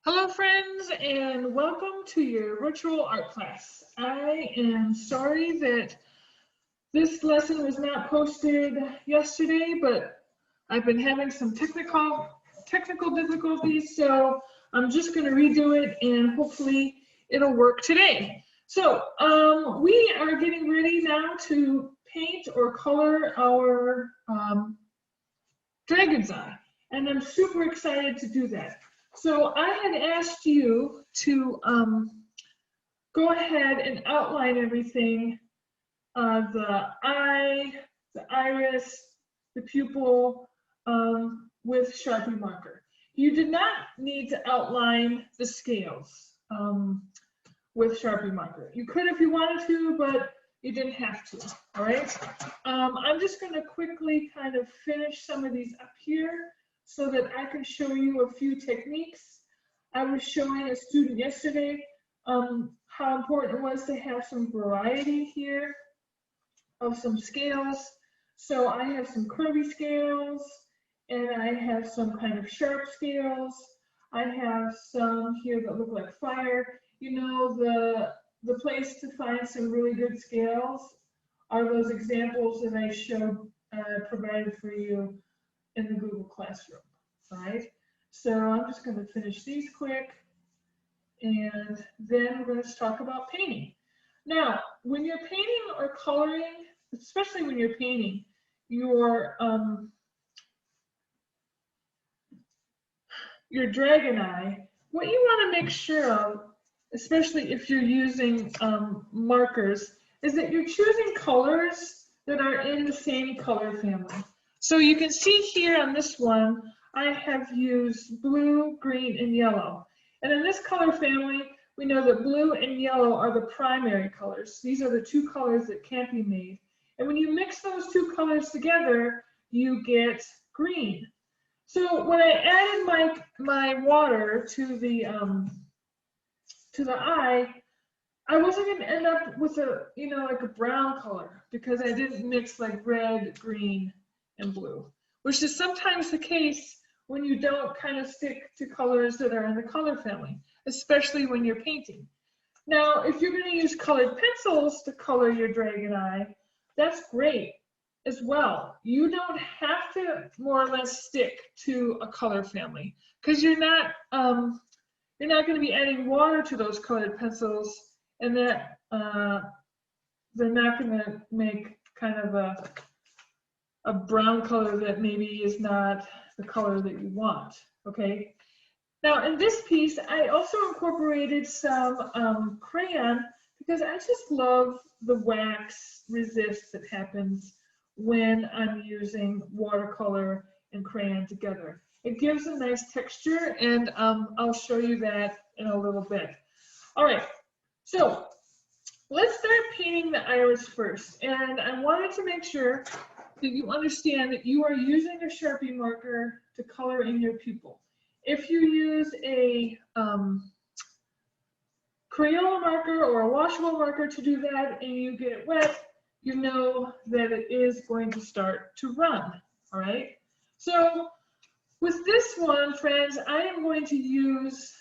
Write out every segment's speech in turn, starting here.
Hello friends and welcome to your virtual art class. I am sorry that this lesson was not posted yesterday, but I've been having some technical difficulties, so I'm just going to redo it and hopefully it'll work today. So we are getting ready now to paint or color our dragon's eye, and I'm super excited to do that. So I had asked you to go ahead and outline everything, the eye, the iris, the pupil, with Sharpie marker. You did not need to outline the scales with Sharpie marker. You could if you wanted to, but you didn't have to, all right? I'm just gonna quickly kind of finish some of these up here so that I can show you a few techniques. I was showing a student yesterday how important it was to have some variety here of some scales. So I have some curvy scales and I have some kind of sharp scales. I have some here that look like fire. You know, the place to find some really good scales are those examples that I showed, provided for you in the Google Classroom, all right? So I'm just going to finish these quick, and then we're going to talk about painting. Now, when you're painting or coloring, especially when you're painting, your dragon eye, what you want to make sure of, especially if you're using markers, is that you're choosing colors that are in the same color family. So you can see here on this one, I have used blue, green, and yellow. And in this color family, we know that blue and yellow are the primary colors. These are the two colors that can't be made. And when you mix those two colors together, you get green. So when I added my water to the eye, I wasn't going to end up with a, like a brown color because I didn't mix like red, green, and blue, which is sometimes the case when you don't kind of stick to colors that are in the color family, especially when you're painting. Now, if you're going to use colored pencils to color your dragon eye, that's great as well. You don't have to more or less stick to a color family because you're not going to be adding water to those colored pencils, and that they're not going to make kind of a brown color that maybe is not the color that you want, okay? Now in this piece, I also incorporated some crayon because I just love the wax resist that happens when I'm using watercolor and crayon together. It gives a nice texture, and I'll show you that in a little bit. All right, so let's start painting the iris first. And I wanted to make sure that you understand that you are using a Sharpie marker to color in your pupil. If you use a Crayola marker or a washable marker to do that and you get it wet, you know that it is going to start to run, all right? So with this one, friends, I am going to use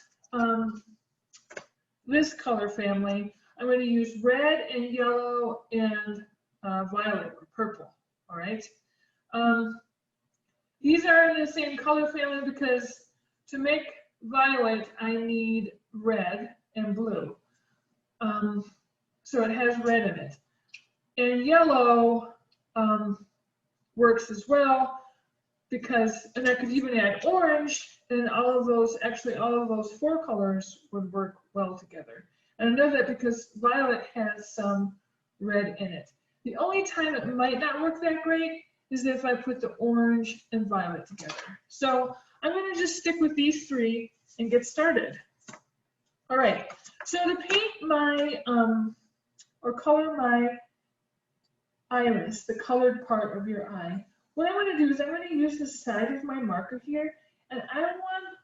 this color family. I'm going to use red and yellow and violet or purple, all right? These are in the same color family because to make violet, I need red and blue. So it has red in it. And yellow works as well because, and I could even add orange, and all of those four colors would work well together. And I know that because violet has some red in it. The only time it might not work that great is if I put the orange and violet together. So I'm going to just stick with these three and get started. All right, so to paint my, or color my iris, the colored part of your eye, what I'm going to do is I'm going to use the side of my marker here, and I want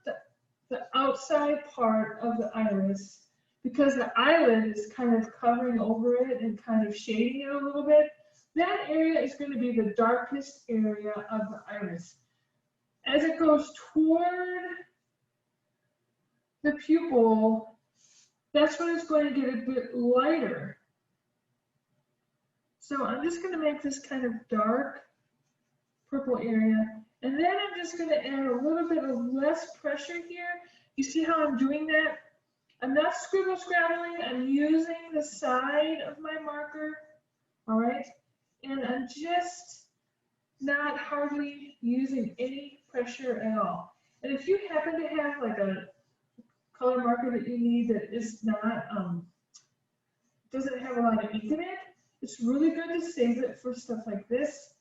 the outside part of the iris, because the eyelid is kind of covering over it and kind of shading it a little bit. That area is going to be the darkest area of the iris. As it goes toward the pupil, that's when it's going to get a bit lighter. So I'm just going to make this kind of dark purple area. And then I'm just going to add a little bit of less pressure here. You see how I'm doing that? I'm not scribble scrabbling. I'm using the side of my marker, all right? And I'm just not hardly using any pressure at all. And if you happen to have like a color marker that you need that is not, doesn't have a lot of ink in it, it's really good to save it for stuff like this.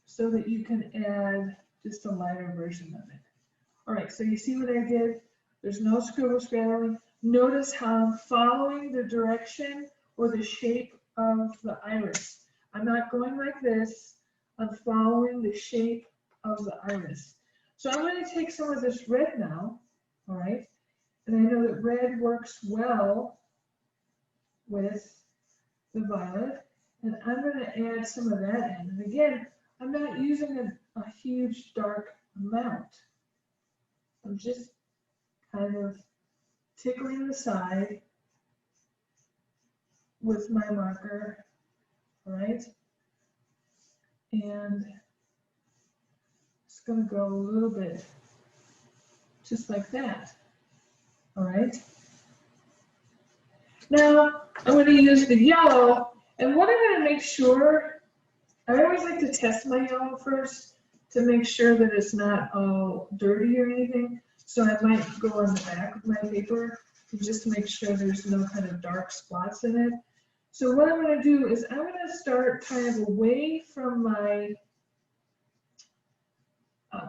So that you can add just a lighter version of it. All right, so you see what I did? There's no scribble scrabbling. Notice how I'm following the direction or the shape of the iris. I'm not going like this. I'm following the shape of the iris. So I'm going to take some of this red now, all right? And I know that red works well with the violet, and I'm going to add some of that in. And again, I'm not using a huge dark amount. I'm just kind of tickling the side with my marker, all right? And it's going to go a little bit just like that, all right? Now, I'm going to use the yellow, and what I'm going to make sure, I always like to test my yellow first to make sure that it's not all dirty or anything. So I might go on the back of my paper just to make sure there's no kind of dark spots in it. So what I'm going to do is I'm going to start kind of away from my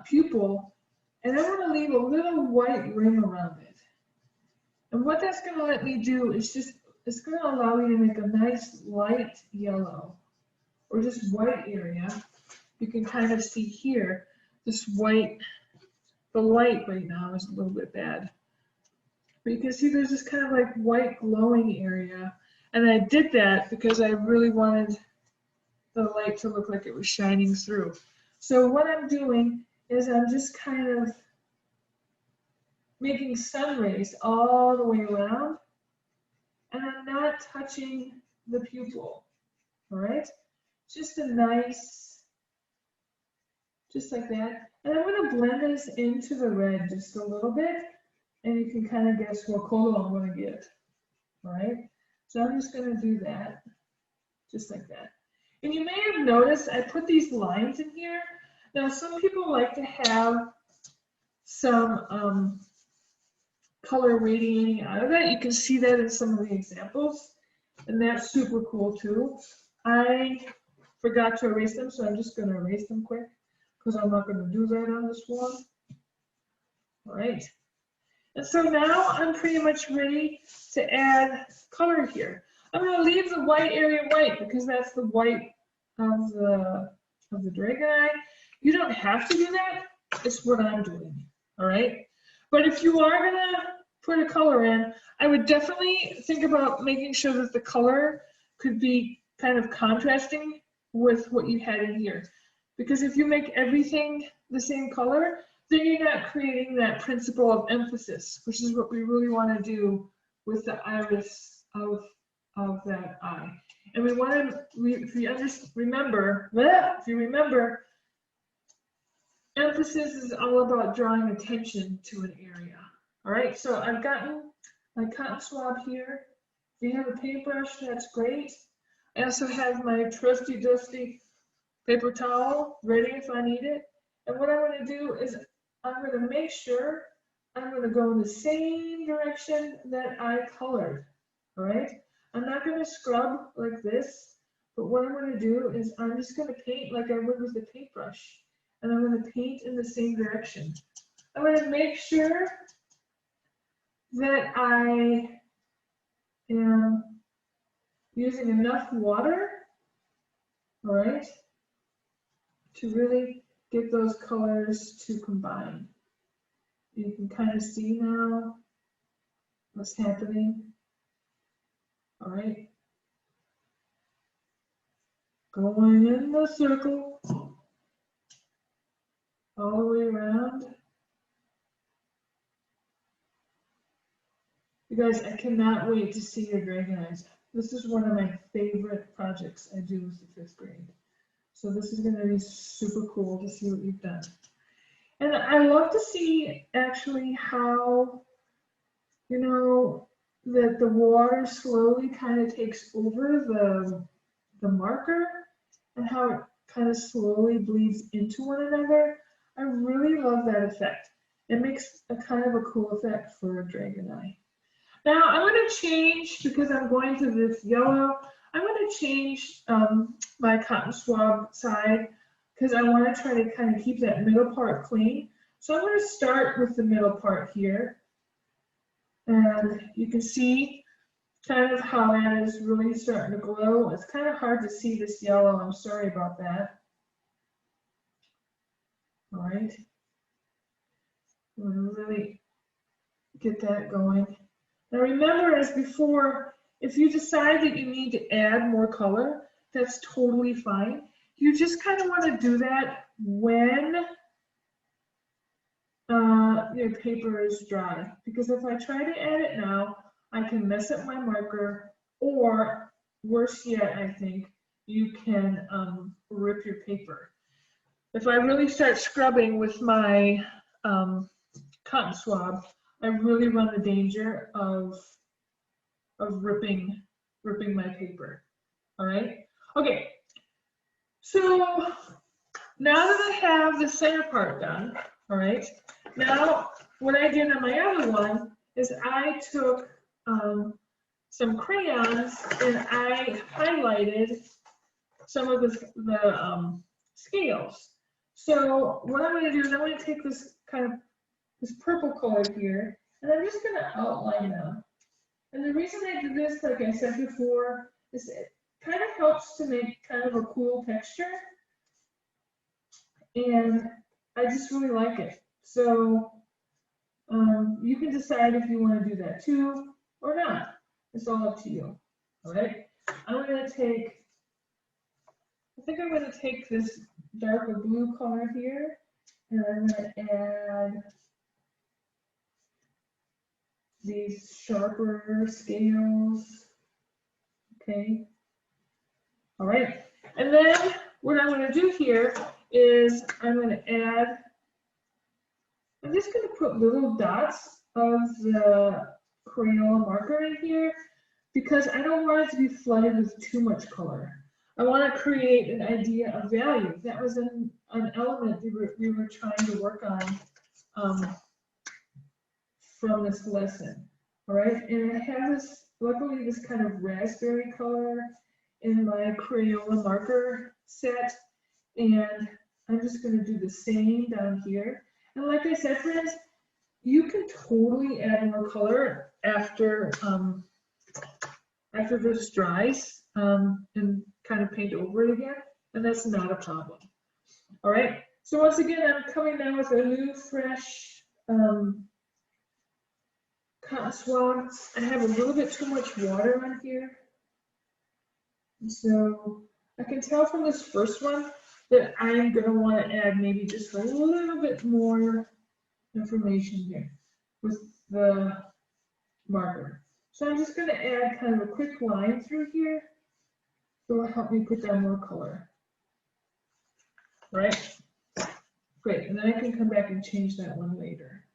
pupil, and I'm going to leave a little white rim around it. And what that's going to let me do is just, it's going to allow me to make a nice light yellow or just white area. You can kind of see here, this white, the light right now is a little bit bad. But you can see there's this kind of like white glowing area. And I did that because I really wanted the light to look like it was shining through. So what I'm doing is I'm just kind of making sun rays all the way around. And I'm not touching the pupil, all right? Just a nice, just like that. And I'm going to blend this into the red just a little bit, and you can kind of guess what color I'm going to get, all right? So I'm just going to do that, just like that. And you may have noticed I put these lines in here. Now, some people like to have some color radiating out of it. You can see that in some of the examples, and that's super cool too. I forgot to erase them, so I'm just going to erase them quick because I'm not going to do that on this one. All right. And so now I'm pretty much ready to add color here. I'm going to leave the white area white because that's the white of the dragon eye. You don't have to do that. It's what I'm doing. All right. But if you are going to put a color in, I would definitely think about making sure that the color could be kind of contrasting with what you had in here. Because if you make everything the same color, then you're not creating that principle of emphasis, which is what we really want to do with the iris of that eye. And we want to, if you remember, emphasis is all about drawing attention to an area. All right, so I've gotten my cotton swab here. If you have a paintbrush, that's great. I also have my trusty dusty paper towel ready if I need it. And what I'm going to do is I'm going to make sure I'm going to go in the same direction that I colored. All right, I'm not going to scrub like this, but what I'm going to do is I'm just going to paint like I would with a paintbrush, and I'm going to paint in the same direction. I'm going to make sure that I am using enough water, all right, to really get those colors to combine. You can kind of see now what's happening. All right. Going in the circle. all the way around. You guys, I cannot wait to see your dragon eyes. This is one of my favorite projects I do with the 5th grade. So this is going to be super cool to see what you've done. And I love to see actually how, you know, that the water slowly kind of takes over the marker and how it kind of slowly bleeds into one another. I really love that effect. It makes a kind of a cool effect for a dragon eye. Now I'm going to change, because I'm going to this yellow, I'm going to change my cotton swab side because I want to try to kind of keep that middle part clean. So I'm going to start with the middle part here. And you can see kind of how that is really starting to glow. It's kind of hard to see this yellow. I'm sorry about that. All right. I'm going to really get that going. Now remember, as before, if you decide that you need to add more color, that's totally fine. You just kind of want to do that when your paper is dry. Because if I try to add it now, I can mess up my marker, or worse yet, I think, you can rip your paper. If I really start scrubbing with my cotton swab, I really run the danger of ripping my paper. All right. Okay. So now that I have the center part done, all right. Now what I did on my other one is I took some crayons and I highlighted some of the scales. So what I'm going to do is I'm going to take this this purple color here, and I'm just going to outline them. And the reason I do this, like I said before, is it kind of helps to make kind of a cool texture. And I just really like it. So you can decide if you want to do that too or not. It's all up to you. All right. I'm going to take, I think I'm going to take this darker blue color here, and I'm going to add these sharper scales. Okay. All right. And then what I'm going to do here is I'm going to add, I'm just going to put little dots of the Crayola marker in here because I don't want it to be flooded with too much color. I want to create an idea of value. That was an element we were trying to work on from this lesson. All right, and I have this, luckily, this kind of raspberry color in my Crayola marker set, and I'm just going to do the same down here. And like I said, friends, you can totally add more color after this dries and kind of paint over it again, and that's not a problem. All right, so once again, I'm coming down with a new fresh cotton swab. I have a little bit too much water on here. So I can tell from this first one that I'm going to want to add maybe just a little bit more information here with the marker. So I'm just going to add kind of a quick line through here. So it'll help me put down more color. Right? Great. And then I can come back and change that one later.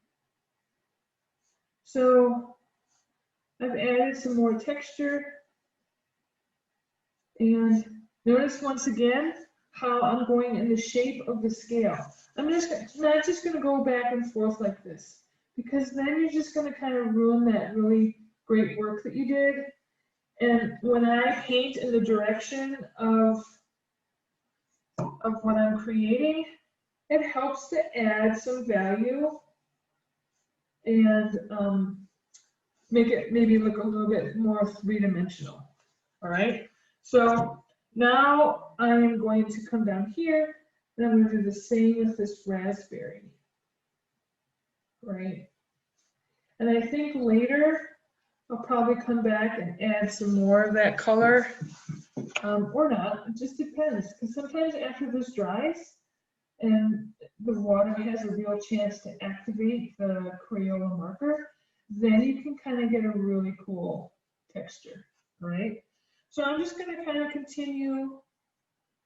So I've added some more texture. And notice once again how I'm going in the shape of the scale. I'm not just going to go back and forth like this, because then you're just going to kind of ruin that really great work that you did. And when I paint in the direction of what I'm creating, it helps to add some value and make it maybe look a little bit more three-dimensional. All right. So now I'm going to come down here and I'm going to do the same with this raspberry. Right. And I think later I'll probably come back and add some more of that color or not. It just depends, because sometimes after this dries, and the water has a real chance to activate the Crayola marker, then you can kind of get a really cool texture, right? So I'm just going to kind of continue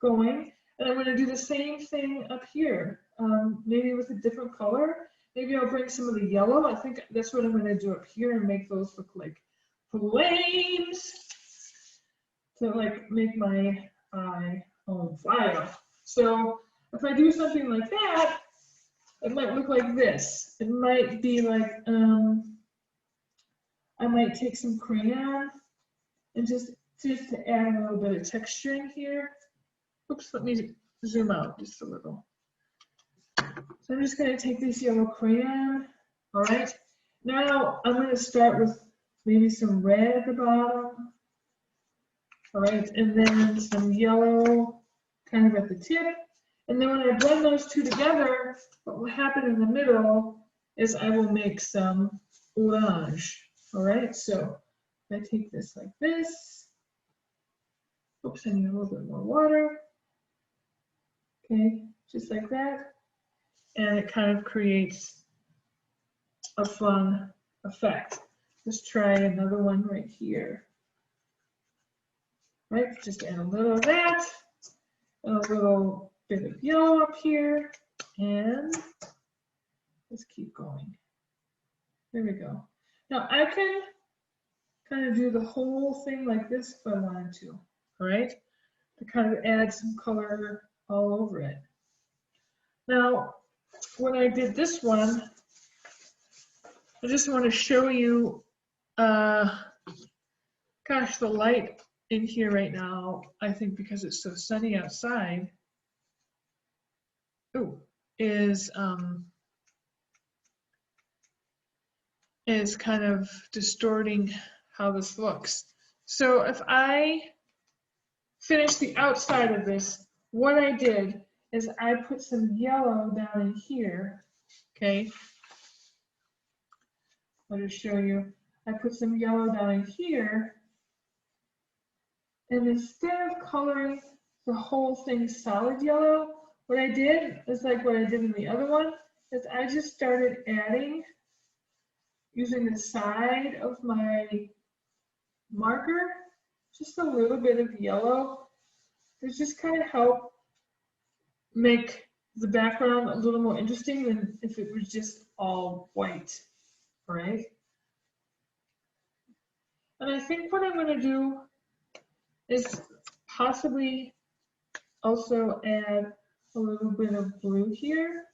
going, and I'm going to do the same thing up here, maybe with a different color. Maybe I'll bring some of the yellow. I think that's what I'm going to do up here and make those look like flames to like make my eye on fire. So if I do something like that, it might look like this. It might be like, I might take some crayon and just to add a little bit of texture in here. Oops, let me zoom out just a little. So I'm just going to take this yellow crayon. All right. Now I'm going to start with maybe some red at the bottom. All right, and then some yellow kind of at the tip. And then when I blend those two together, what will happen in the middle is I will make some orange. All right, so I take this like this. Oops, I need a little bit more water. Okay, just like that. And it kind of creates a fun effect. Let's try another one right here. Right, just add a little of that, and a little bit of yellow up here, and let's keep going. There we go. Now I can kind of do the whole thing like this if I wanted to, all right? To kind of add some color all over it. Now, when I did this one, I just want to show you, gosh, the light in here right now, I think because it's so sunny outside, is kind of distorting how this looks. So if I finish the outside of this, what I did is I put some yellow down in here, okay? I'll just show you. I put some yellow down in here, and instead of coloring the whole thing solid yellow, what I did is like what I did in the other one, is I just started adding, using the side of my marker, just a little bit of yellow to just kind of help make the background a little more interesting than if it was just all white, right? And I think what I'm going to do is possibly also add a little bit of blue here.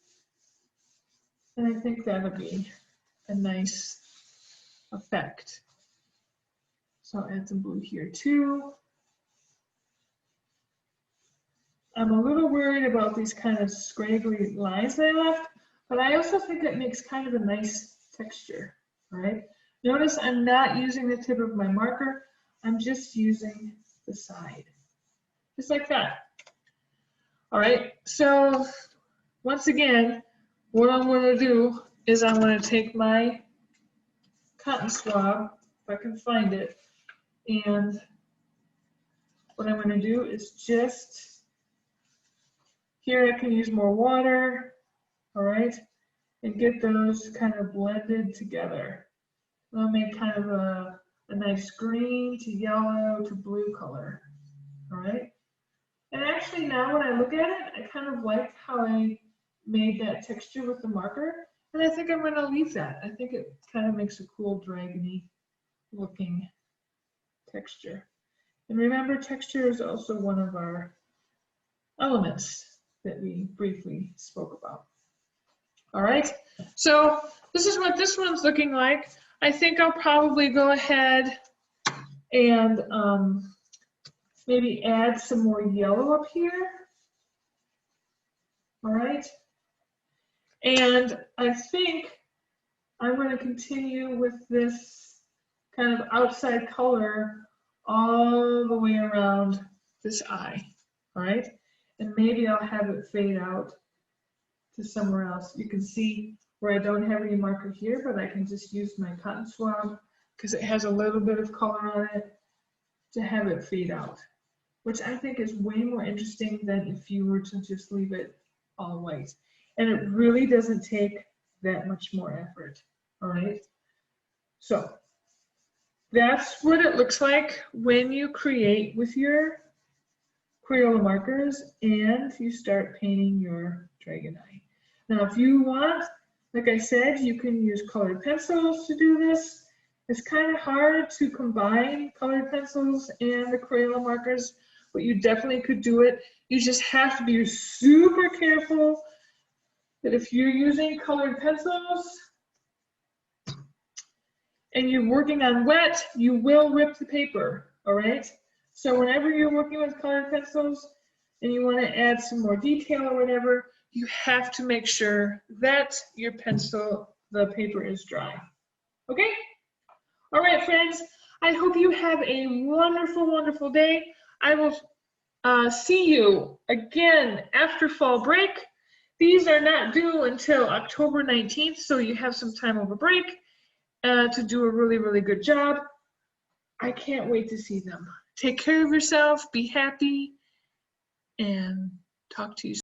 And I think that'll be a nice effect. So I'll add some blue here too. I'm a little worried about these kind of scraggly lines that I left, but I also think it makes kind of a nice texture, right? Notice I'm not using the tip of my marker, I'm just using the side, just like that. All right, so once again, what I'm going to do is I'm going to take my cotton swab, if I can find it, and what I'm going to do is just, here I can use more water, all right, and get those kind of blended together. I'll make kind of a nice green to yellow to blue color, all right? And actually now when I look at it, I kind of like how I made that texture with the marker, and I think I'm going to leave that. I think it kind of makes a cool dragony looking texture. And remember, texture is also one of our elements that we briefly spoke about. All right, so this is what this one's looking like. I think I'll probably go ahead and maybe add some more yellow up here. All right, and I think I'm going to continue with this kind of outside color all the way around this eye. All right, and maybe I'll have it fade out to somewhere else. You can see where I don't have any marker here, but I can just use my cotton swab because it has a little bit of color on it to have it fade out, which I think is way more interesting than if you were to just leave it all white. And it really doesn't take that much more effort, all right? So that's what it looks like when you create with your Crayola markers and you start painting your dragon eye. Now, if you want, like I said, you can use colored pencils to do this. It's kind of hard to combine colored pencils and the Crayola markers, but you definitely could do it. You just have to be super careful that if you're using colored pencils and you're working on wet, you will rip the paper, all right? So whenever you're working with colored pencils and you want to add some more detail or whatever, you have to make sure that your pencil, the paper is dry. Okay? All right, friends. I hope you have a wonderful, wonderful day. I will see you again after fall break. These are not due until October 19th, so you have some time over break to do a really, really good job. I can't wait to see them. Take care of yourself, be happy, and talk to you soon.